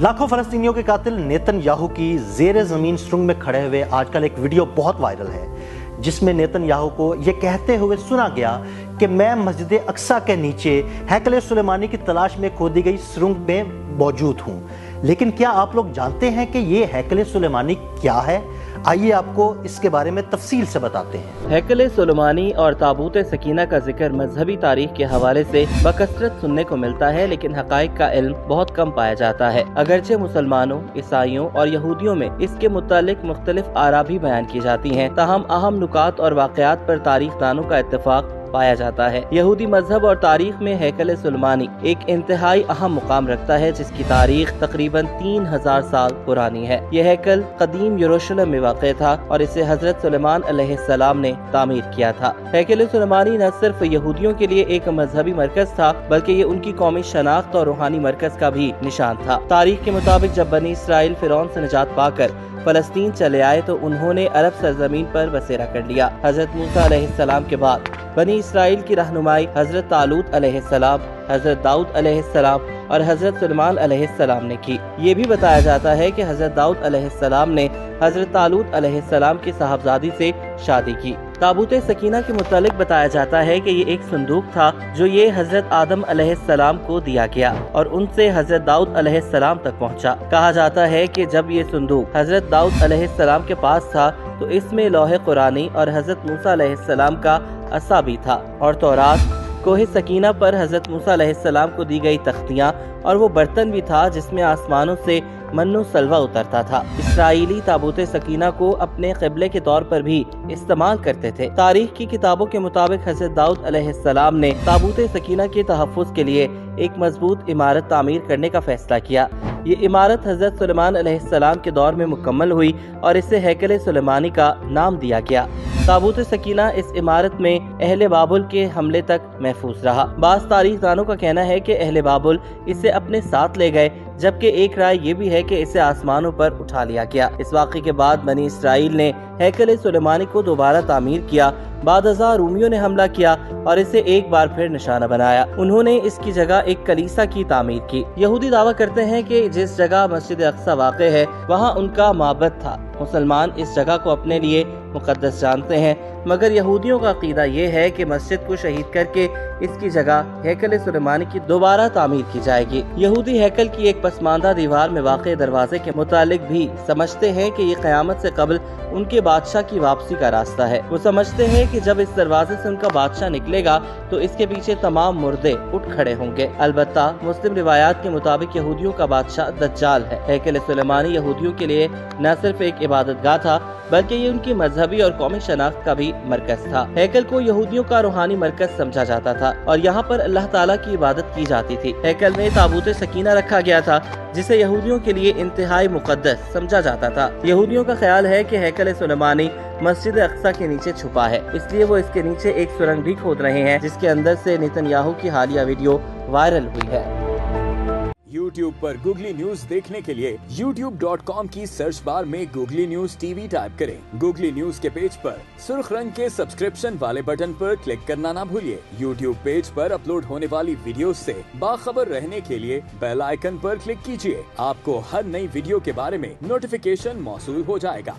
लाखों फलस्तीनियों के कातिल नेतन्याहू की ज़ेरे ज़मीन सुरंग में खड़े हुए आजकल एक वीडियो बहुत वायरल है, जिसमें नेतन्याहू को ये कहते हुए सुना गया कि मैं मस्जिद अक्सा के नीचे हैकल सुलेमानी की तलाश में खोदी गई सुरंग में मौजूद हूँ। लेकिन क्या आप लोग जानते हैं कि ये हैकल सुलेमानी क्या है? आइए आपको इसके बारे में तफसील से बताते हैं। हैकल सुलेमानी और ताबूत सकीना का जिक्र मजहबी तारीख के हवाले से बकसरत सुनने को मिलता है, लेकिन हकाइक का इल्म बहुत कम पाया जाता है। अगरचे मुसलमानों, ईसाइयों और यहूदियों में इसके मुतालिक मुख्तलिफ आरा भी बयान की जाती हैं, ताहम अहम नुकात और वाक़यात पर तारीख दानों का इत्तेफाक पाया जाता है। यहूदी मजहब और तारीख में हैकल सुलेमानी एक इंतहाई अहम मुकाम रखता है, जिसकी तारीख तकरीबन 3000 साल पुरानी है। यह हैकल कदीम यरूशलेम में वाक़ था और इसे हजरत सुलेमान अलैहिस्सलाम ने तामीर किया था। हैकल सुलेमानी न सिर्फ यहूदियों के लिए एक मजहबी मरकज था, बल्कि ये उनकी कौमी शनाख्त और रूहानी मरकज का भी निशान था। तारीख के मुताबिक जब बनी इसराइल फिरौन से निजात पाकर फलस्तीन चले आए तो उन्होंने अरब सरजमीन पर बसेरा कर लिया। हजरत मूसा अलैहिस्सलाम के बाद बनी इसराइल की रहनुमाई हजरत तालूत अलैहिस्सलाम, हजरत दाऊद अलैहिस्सलाम और हजरत सुलेमान अलैहिस्सलाम ने की। ये भी बताया जाता है कि हजरत दाऊद अलैहिस्सलाम ने हजरत तालूत अलैहिस्सलाम की साहबजादी से शादी की। ताबूत सकीना के मुतालिक बताया जाता है कि ये एक संदूक था जो ये हजरत आदम अलैहिस्सलाम को दिया गया और उनसे हजरत दाऊद अलैहिस्सलाम तक पहुंचा। कहा जाता है कि जब ये संदूक हजरत दाऊद अलैहिस्सलाम के पास था तो इसमें लौहे कुरानी और हजरत मूसा अलैहिस्सलाम का असा भी था और तौरात, कोहे सकीना पर हजरत मूसा अलैहिस्सलाम को दी गई तख्तियाँ और वो बर्तन भी था जिसमें आसमानों से मन्नो सलवा उतरता था। इसराइली ताबूत सकीना को अपने क़िबले के तौर पर भी इस्तेमाल करते थे। तारीख की किताबों के मुताबिक हजरत दाऊद अलैहिस्सलाम ने ताबूत सकीना के तहफ़्फ़ुज़ के लिए एक मजबूत इमारत तामीर करने का फैसला किया। ये इमारत हजरत सुलेमान अलैहिस्सलाम के दौर में मुकम्मल हुई और इसे हैकल सुलेमानी का नाम दिया गया। ताबूत सकीना इस इमारत में अहले बाबुल के हमले तक महफूज रहा। बाज़ तारीख दानों का कहना है कि अहले बाबुल इसे अपने साथ ले गए, जबकि एक राय ये भी है कि इसे आसमानों पर उठा लिया गया। इस वाक़े के बाद बनी इसराइल ने हैकल सुलेमानी को दोबारा तामीर किया। बाद रूमियों ने हमला किया और इसे एक बार फिर निशाना बनाया। उन्होंने इसकी जगह एक कलीसा की तामीर की। यहूदी दावा करते हैं कि जिस जगह मस्जिद अक्सा वाक़ है वहाँ उनका माबद था। मुसलमान इस जगह को अपने लिए मुक़द्दस जानते हैं, मगर यहूदियों का अक़ीदा ये है कि मस्जिद को शहीद करके इसकी जगह हैकल सुलेमानी की दोबारा तामीर की जाएगी। यहूदी हैकल की एक पसमानदा दीवार में वाक़ दरवाजे के मुतालिक भी समझते हैं कि ये क़यामत से कबल उनके बादशाह की वापसी का रास्ता है। वो समझते हैं कि जब इस दरवाजे से उनका बादशाह निकलेगा तो इसके पीछे तमाम मुर्दे उठ खड़े होंगे। अलबत्ता मुस्लिम रिवायात के मुताबिक यहूदियों का बादशाह दज्जाल है। हैकल सुलेमानी यहूदियों के लिए न सिर्फ एक इबादतगाह था, बल्कि ये उनकी मजहबी और कौमी शनाख्त का भी मरकज था। हैकल को यहूदियों का रूहानी मरकज समझा जाता था और यहाँ पर अल्लाह ताला की इबादत की जाती थी। हैकल में ताबूत सकीना रखा गया था, जिसे यहूदियों के लिए इंतहाई मुक़द्दस समझा जाता था। यहूदियों का ख्याल है कि हैकल सुलेमानी मस्जिद अक्सा के नीचे छुपा है, इसलिए वो इसके नीचे एक सुरंग भी खोद रहे हैं, जिसके अंदर से नेतन्याहू की हालिया वीडियो वायरल हुई है। YouTube पर गूगली न्यूज देखने के लिए youtube.com की सर्च बार में गूगली न्यूज टीवी टाइप करें। गूगली न्यूज के पेज पर सुर्ख रंग के सब्सक्रिप्शन वाले बटन पर क्लिक करना ना भूलिए। YouTube पेज पर अपलोड होने वाली वीडियोस से बाखबर रहने के लिए बेल आइकन पर क्लिक कीजिए। आपको हर नई वीडियो के बारे में नोटिफिकेशन मौसूल हो जाएगा।